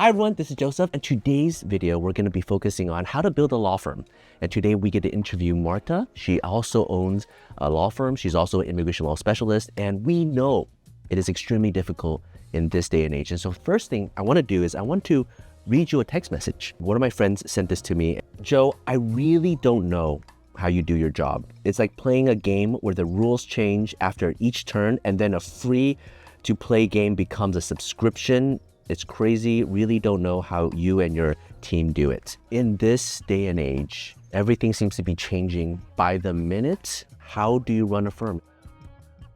Hi everyone, this is Joseph, and today's video we're going to be focusing on how to build a law firm. And today we get to interview Marta. She also owns a law firm. She's also an immigration law specialist, and we know it is extremely difficult in this day and age. And so first thing I want to do is I want to read you a text message. One of my friends sent this to me. Joe, I really don't know how you do your job. It's like playing a game where the rules change after each turn and then a free to play game becomes a subscription. It's crazy. Really don't know how you and your team do it. In this day and age, everything seems to be changing by the minute. How do you run a firm?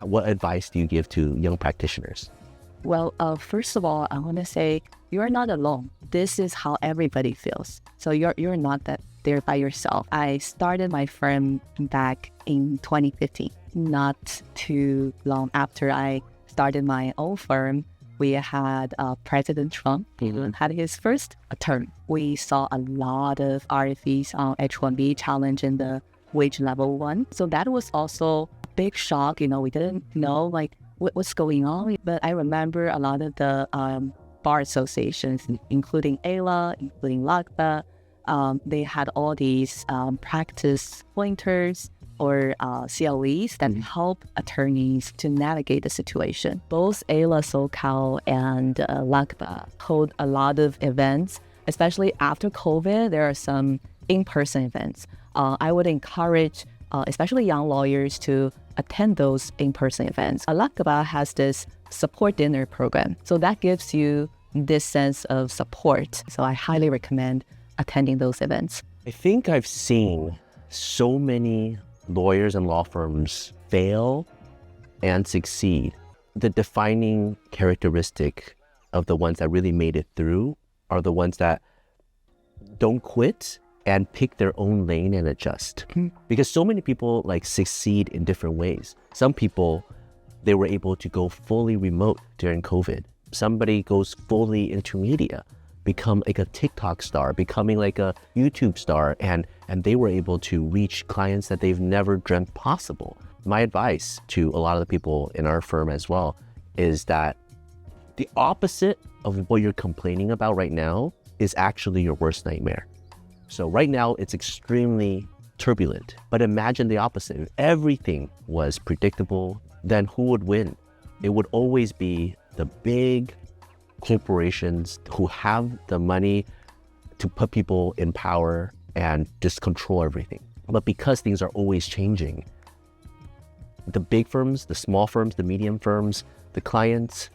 What advice do you give to young practitioners? Well, first of all, I want to say you're not alone. This is how everybody feels. So you're not that there by yourself. I started my firm back in 2015. Not too long after I started my own firm, we had President Trump had his first term. We saw a lot of RFEs on H-1B challenging the wage level 1. So that was also a big shock. You know, we didn't know like what's going on. But I remember a lot of the bar associations, including ALA, including LACBA, they had all these practice pointers or CLEs that help attorneys to navigate the situation. Both ALA, SoCal, and LACBA hold a lot of events, especially after COVID. There are some in-person events. I would encourage, especially young lawyers, to attend those in-person events. LACBA has this support dinner program, so that gives you this sense of support. So I highly recommend attending those events. I think I've seen so many lawyers and law firms fail and succeed. The defining characteristic of the ones that really made it through are the ones that don't quit and pick their own lane and adjust. Because so many people like succeed in different ways. Some people, they were able to go fully remote during COVID. Somebody goes fully into media, become like a TikTok star, becoming like a YouTube star, and they were able to reach clients that they've never dreamt possible. My advice to a lot of the people in our firm as well is that the opposite of what you're complaining about right now is actually your worst nightmare. So right now it's extremely turbulent, but imagine the opposite. If everything was predictable, then who would win? It would always be the big corporations who have the money to put people in power and just control everything. But because things are always changing, the big firms, the small firms, the medium firms, the clients,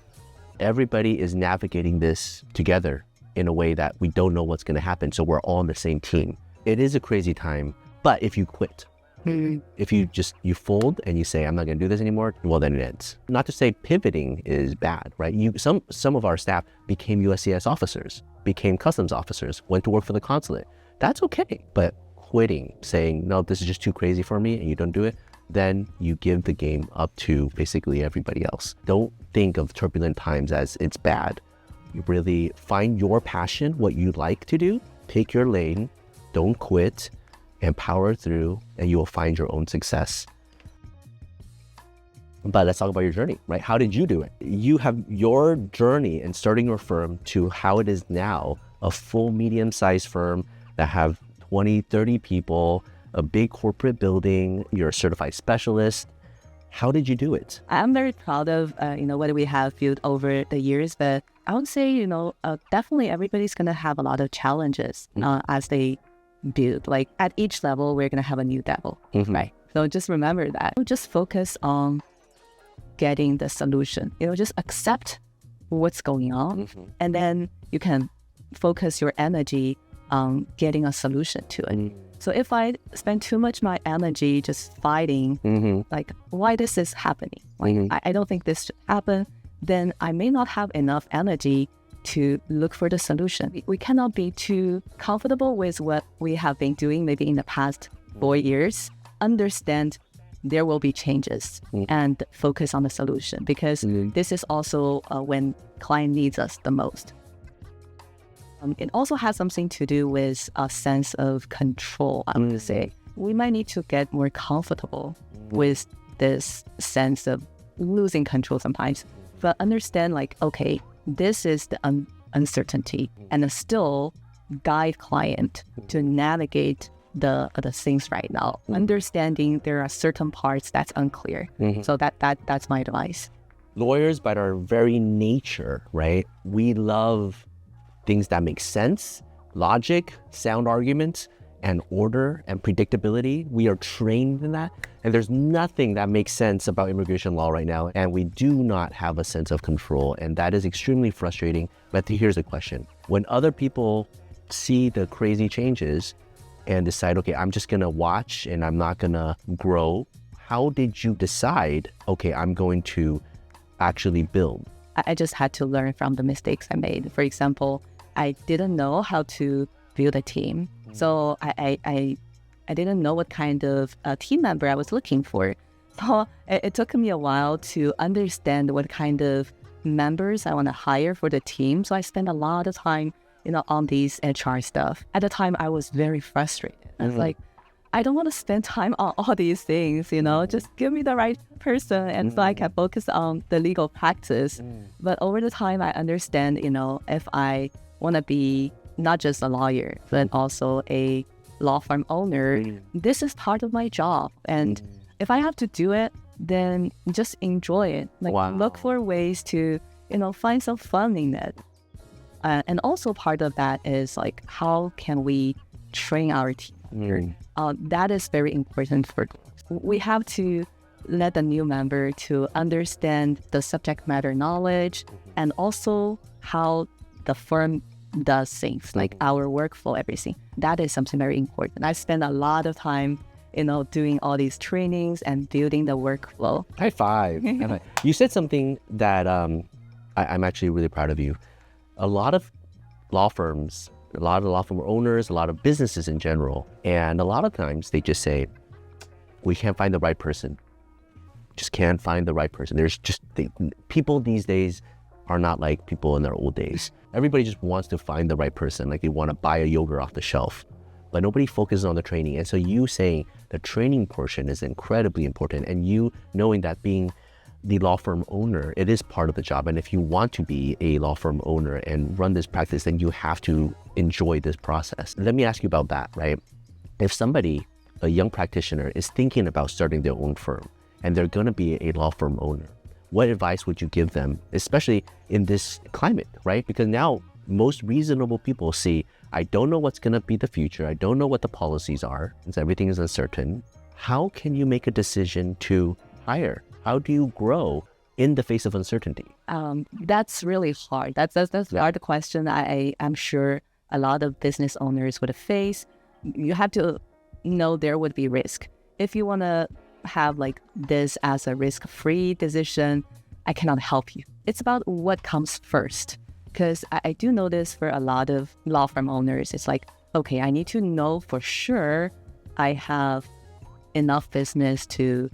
everybody is navigating this together in a way that we don't know what's going to happen. So we're all on the same team. It is a crazy time, but if you quit, if you fold and you say, I'm not going to do this anymore, well, then it ends. Not to say pivoting is bad, right? Some of our staff became USCIS officers, became customs officers, went to work for the consulate. That's okay. But quitting, saying, no, this is just too crazy for me, and you don't do it, then you give the game up to basically everybody else. Don't think of turbulent times as it's bad. You really find your passion, what you like to do, pick your lane, don't quit, and power through, and you will find your own success. But let's talk about your journey, right? How did you do it? You have your journey in starting your firm to how it is now, a full medium-sized firm that have 20, 30 people, a big corporate building, you're a certified specialist. How did you do it? I'm very proud of what we have built over the years, but I would say, definitely everybody's going to have a lot of challenges as they build. Like at each level, we're going to have a new devil, right? So just remember that. Just focus on getting the solution. Just accept what's going on, and then you can focus your energy on getting a solution to it. So if I spend too much my energy just fighting, like why this is happening, like I don't think this should happen, then I may not have enough energy to look for the solution. We cannot be too comfortable with what we have been doing maybe in the past 4 years. Understand there will be changes and focus on the solution, because this is also when client needs us the most. It also has something to do with a sense of control, I would say. We might need to get more comfortable with this sense of losing control sometimes, but understand like, okay, this is the uncertainty and still guide client to navigate the things right now, understanding there are certain parts that's unclear. So that's my advice. Lawyers, by our very nature, right? We love things that make sense, logic, sound arguments, and order and predictability. We are trained in that. And there's nothing that makes sense about immigration law right now. And we do not have a sense of control. And that is extremely frustrating. But here's the question. When other people see the crazy changes and decide, okay, I'm just gonna watch and I'm not gonna grow, how did you decide, okay, I'm going to actually build? I just had to learn from the mistakes I made. For example, I didn't know how to build a team. So I didn't know what kind of team member I was looking for. So it took me a while to understand what kind of members I want to hire for the team. So I spent a lot of time, on these HR stuff. At the time, I was very frustrated. I was like, I don't want to spend time on all these things, just give me the right person. And so I can focus on the legal practice. But over the time, I understand, if I want to be not just a lawyer, but also a law firm owner, this is part of my job. And if I have to do it, then just enjoy it. Look for ways to, find some fun in it. And also part of that is how can we train our team? That is very important we have to let the new member to understand the subject matter knowledge and also how the firm does things, like our workflow, everything. That is something very important. I spend a lot of time, doing all these trainings and building the workflow. High five. You said something that I'm actually really proud of you. A lot of law firms, a lot of law firm owners, a lot of businesses in general, and a lot of times they just say, we can't find the right person. Just can't find the right person. There's just, people these days are not like people in their old days. Everybody just wants to find the right person, like they want to buy a yogurt off the shelf, but nobody focuses on the training. And so you saying the training portion is incredibly important, and you knowing that being the law firm owner, it is part of the job. And if you want to be a law firm owner and run this practice, then you have to enjoy this process. Let me ask you about that, right? If somebody, a young practitioner, is thinking about starting their own firm and they're going to be a law firm owner, what advice would you give them, especially in this climate, right? Because now most reasonable people see, I don't know what's going to be the future. I don't know what the policies are, since everything is uncertain. How can you make a decision to hire? How do you grow in the face of uncertainty? That's really hard. That's a hard question. I'm sure a lot of business owners would face. You have to know there would be risk. If you want to have this as a risk-free decision, I cannot help you. It's about what comes first. Because I do notice for a lot of law firm owners, it's okay, I need to know for sure I have enough business to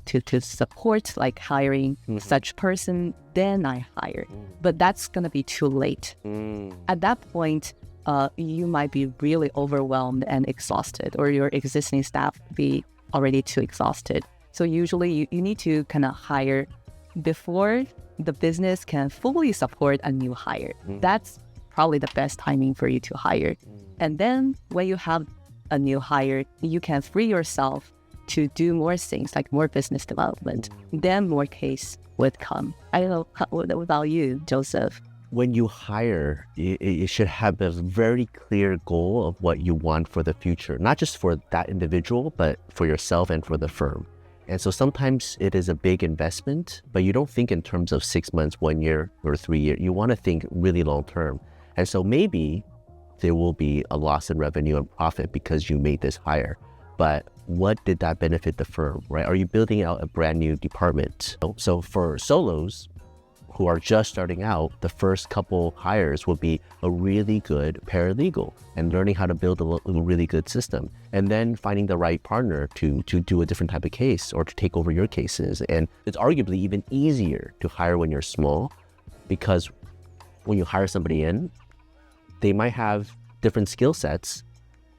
to support hiring such person, then I hire. But that's gonna be too late. At that point, you might be really overwhelmed and exhausted, or your existing staff be already too exhausted. So usually you need to kind of hire before the business can fully support a new hire. That's probably the best timing for you to hire. And then when you have a new hire, you can free yourself to do more things, like more business development. Then more case would come. I don't know, what about you, Joseph? When you hire, you should have a very clear goal of what you want for the future, not just for that individual, but for yourself and for the firm. And so sometimes it is a big investment, but you don't think in terms of 6 months, 1 year, or 3 years. You want to think really long term. And so maybe there will be a loss in revenue and profit because you made this hire. But what did that benefit the firm, right? Are you building out a brand new department? So for solos who are just starting out, the first couple hires will be a really good paralegal and learning how to build a really good system, and then finding the right partner to do a different type of case or to take over your cases. And it's arguably even easier to hire when you're small, because when you hire somebody in, they might have different skill sets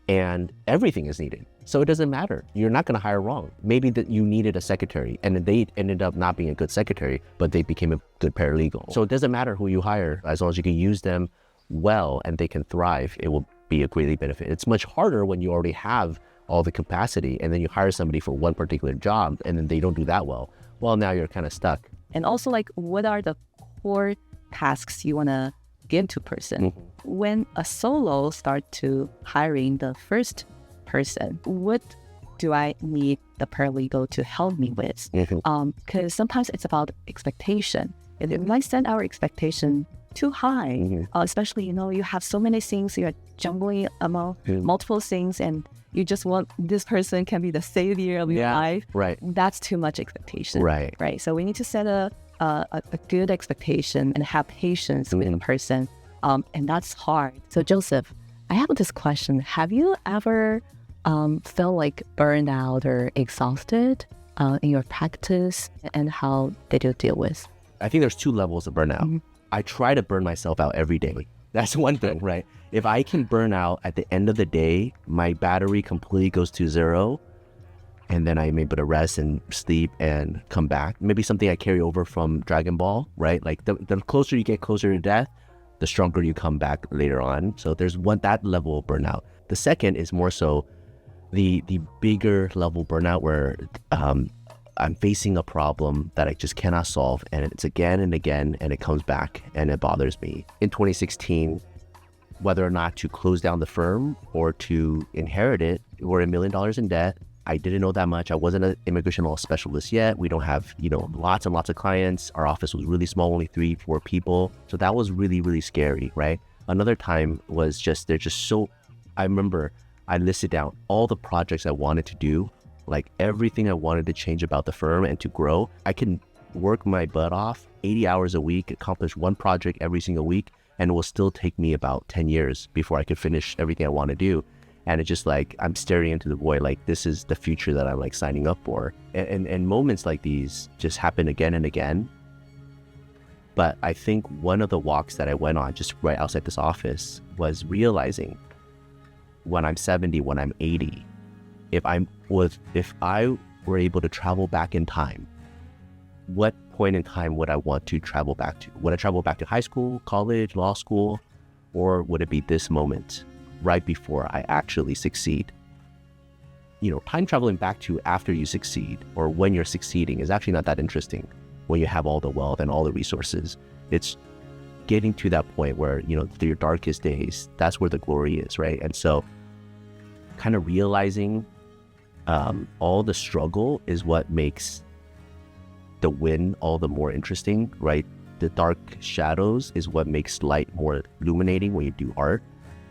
and everything is needed. So it doesn't matter. You're not going to hire wrong. Maybe that you needed a secretary and they ended up not being a good secretary, but they became a good paralegal. So it doesn't matter who you hire, as long as you can use them well and they can thrive, it will be a greatly benefit. It's much harder when you already have all the capacity and then you hire somebody for one particular job and then they don't do that well. Well, now you're kind of stuck. And also, like, what are the core tasks you want to give to a person? When a solo start to hiring the first person, what do I need the paralegal to help me with? Because sometimes it's about expectation. And we might set our expectation too high, especially, you have so many things, you're jumbling among multiple things, and you just want this person can be the savior of your life. Right. That's too much expectation. Right. So we need to set a good expectation and have patience with the person. And that's hard. So Joseph, I have this question. Have you ever felt like burned out or exhausted in your practice, and how did you deal with? I think there's two levels of burnout. I try to burn myself out every day. That's one thing, right? If I can burn out at the end of the day, my battery completely goes to zero, and then I'm able to rest and sleep and come back. Maybe something I carry over from Dragon Ball, right? Like the closer you get closer to death, the stronger you come back later on. So there's that level of burnout. The second is more so the bigger level burnout where I'm facing a problem that I just cannot solve, and it's again and again, and it comes back and it bothers me. In 2016, whether or not to close down the firm or to inherit it, we're $1 million in debt. I didn't know that much. I wasn't an immigration law specialist yet. We don't have, lots and lots of clients. Our office was really small, only 3-4 people. So that was really, really scary, right? Another time was I remember I listed down all the projects I wanted to do, like everything I wanted to change about the firm and to grow. I can work my butt off 80 hours a week, accomplish one project every single week, and it will still take me about 10 years before I could finish everything I want to do. And it's just like, I'm staring into the void, like this is the future that I'm like signing up for. And moments like these just happen again and again. But I think one of the walks that I went on just right outside this office was realizing when I'm 70, when I'm 80, if I were able to travel back in time, what point in time would I want to travel back to? Would I travel back to high school, college, law school, or would it be this moment right before I actually succeed? Time traveling back to after you succeed or when you're succeeding is actually not that interesting when you have all the wealth and all the resources. It's getting to that point where, through your darkest days, that's where the glory is, right? And so kind of realizing all the struggle is what makes the win all the more interesting, right? The dark shadows is what makes light more illuminating when you do art.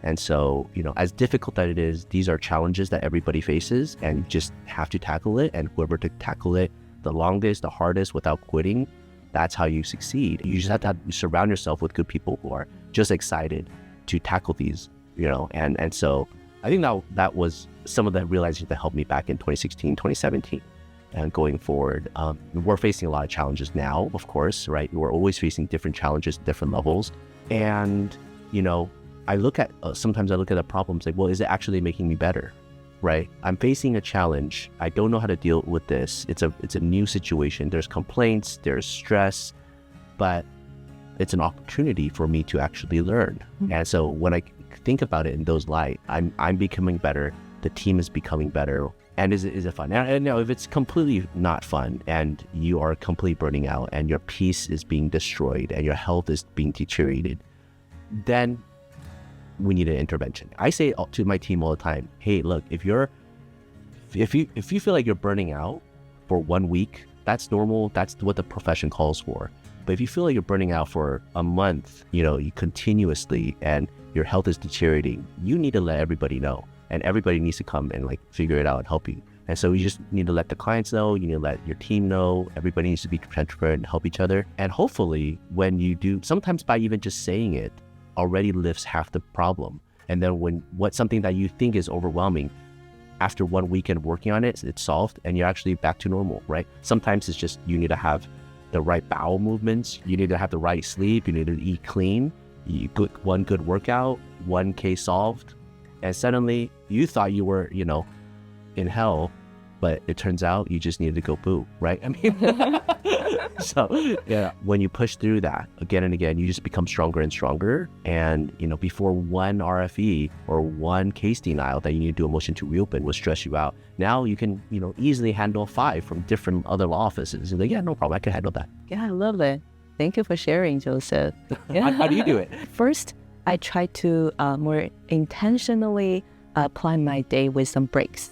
And so, as difficult that it is, these are challenges that everybody faces and you just have to tackle it. And whoever to tackle it the longest, the hardest without quitting, that's how you succeed. You just have to surround yourself with good people who are just excited to tackle these, and so I think that was some of the realizations that helped me back in 2016, 2017. And going forward, we're facing a lot of challenges now, of course, right? We're always facing different challenges at different levels. And, sometimes I look at the problems like, well, is it actually making me better, right? I'm facing a challenge. I don't know how to deal with this. It's a new situation. There's complaints, there's stress, but it's an opportunity for me to actually learn. And so when I think about it in those light, I'm becoming better. The team is becoming better. And is it fun? And if it's completely not fun and you are completely burning out and your peace is being destroyed and your health is being deteriorated, then we need an intervention. I say to my team all the time, hey, look, if you feel like you're burning out for 1 week, that's normal. That's what the profession calls for. But if you feel like you're burning out for a month, you continuously and your health is deteriorating, you need to let everybody know. And everybody needs to come and figure it out and help you. And so you just need to let the clients know, you need to let your team know, everybody needs to be transparent and help each other. And hopefully when you do, sometimes by even just saying it, already lifts half the problem. And then what's something that you think is overwhelming, after 1 weekend working on it, it's solved and you're actually back to normal, right? Sometimes it's just you need to have the right bowel movements, you need to have the right sleep, you need to eat clean, one good workout, one case solved. And suddenly you thought you were, in hell, but it turns out you just needed to go boo, right? I mean, so yeah, when you push through that again and again, you just become stronger and stronger. And, before one RFE or one case denial that you need to do a motion to reopen would stress you out. Now you can, easily handle 5 from different other law offices. And like, yeah, no problem, I can handle that. Yeah, I love it. Thank you for sharing, Joseph. Yeah. How do you do it? First, I try to more intentionally plan my day with some breaks.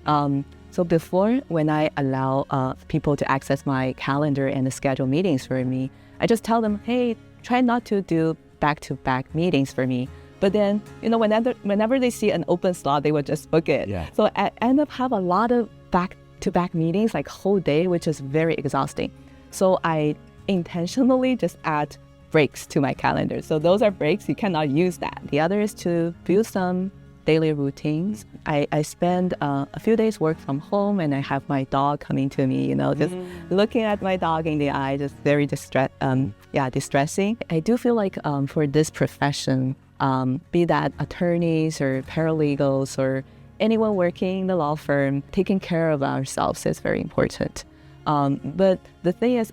So before, when I allow people to access my calendar and schedule meetings for me, I just tell them, hey, try not to do back-to-back meetings for me. But then, whenever they see an open slot, they would just book it. Yeah. So I end up have a lot of back-to-back meetings, like whole day, which is very exhausting. So I intentionally just add breaks to my calendar. So those are breaks, you cannot use that. The other is to build some daily routines. I spend a few days work from home, and I have my dog coming to me, just looking at my dog in the eye, just very distressing. I do feel like for this profession, be that attorneys or paralegals or anyone working in the law firm, taking care of ourselves is very important. But the thing is,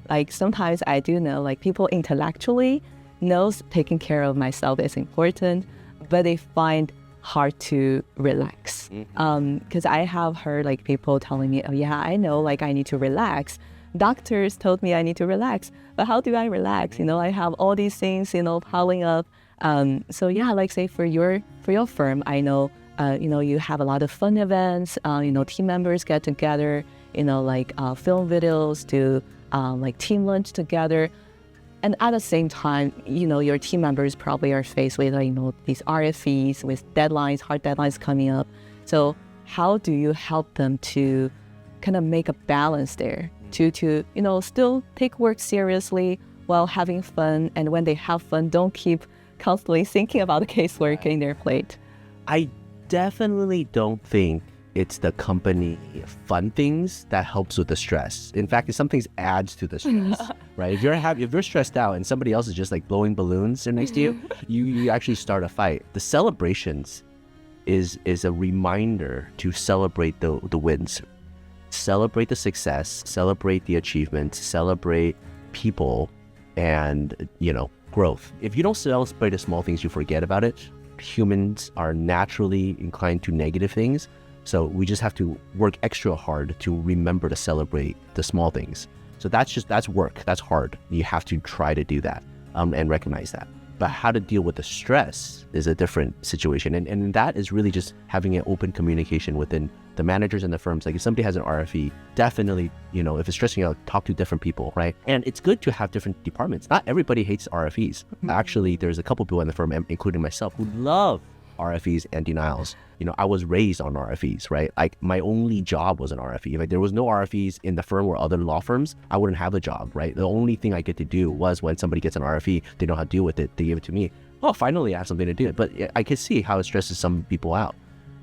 like sometimes I do know, like people intellectually knows taking care of myself is important, but they find hard to relax. Because I have heard like people telling me, oh yeah, I know, like I need to relax. Doctors told me I need to relax, but how do I relax? I have all these things, piling up. So yeah, like say for your firm, I know, you have a lot of fun events, team members get together, like film videos, do like team lunch together. And at the same time, your team members probably are faced with, these RFEs with deadlines, hard deadlines coming up. So how do you help them to kind of make a balance there to still take work seriously while having fun? And when they have fun, don't keep constantly thinking about the casework in their plate. I definitely don't think it's the company fun things that helps with the stress. In fact, some things adds to the stress, right? If you're stressed out and somebody else is just like blowing balloons next to you, you actually start a fight. The celebrations is a reminder to celebrate the wins, celebrate the success, celebrate the achievements, celebrate people and, growth. If you don't celebrate the small things, you forget about it. Humans are naturally inclined to negative things. So we just have to work extra hard to remember to celebrate the small things. So that's work. That's hard. You have to try to do that and recognize that. But how to deal with the stress is a different situation. And that is really just having an open communication within the managers and the firms. Like if somebody has an RFE, definitely, if it's stressing you out, talk to different people, right? And it's good to have different departments. Not everybody hates RFEs. Actually, there's a couple people in the firm, including myself, who love RFEs and denials. I was raised on RFEs, right? Like my only job was an RFE. Like there was no RFEs in the firm or other law firms, I wouldn't have the job, right? The only thing I get to do was when somebody gets an RFE, they know how to deal with it, they give it to me. Oh, finally I have something to do. But I can see how it stresses some people out.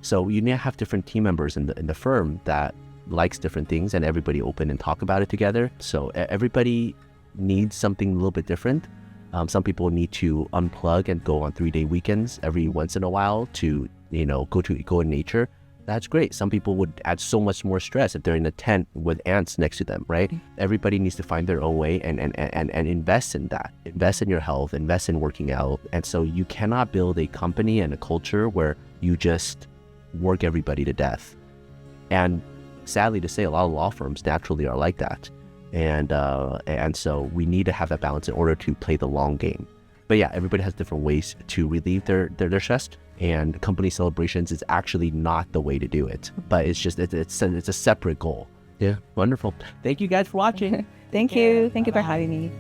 So you need to have different team members in the firm that likes different things and everybody open and talk about it together. So everybody needs something a little bit different. Some people need to unplug and go on 3-day weekends every once in a while to, go in nature. That's great. Some people would add so much more stress if they're in a tent with ants next to them, right? Everybody needs to find their own way and invest in that. Invest in your health, invest in working out. And so you cannot build a company and a culture where you just work everybody to death. And sadly to say, a lot of law firms naturally are like that. And so we need to have that balance in order to play the long game. But yeah, everybody has different ways to relieve their stress, and company celebrations is actually not the way to do it. But it's just it's a separate goal. Yeah, wonderful. Thank you guys for watching. Thank you for having me.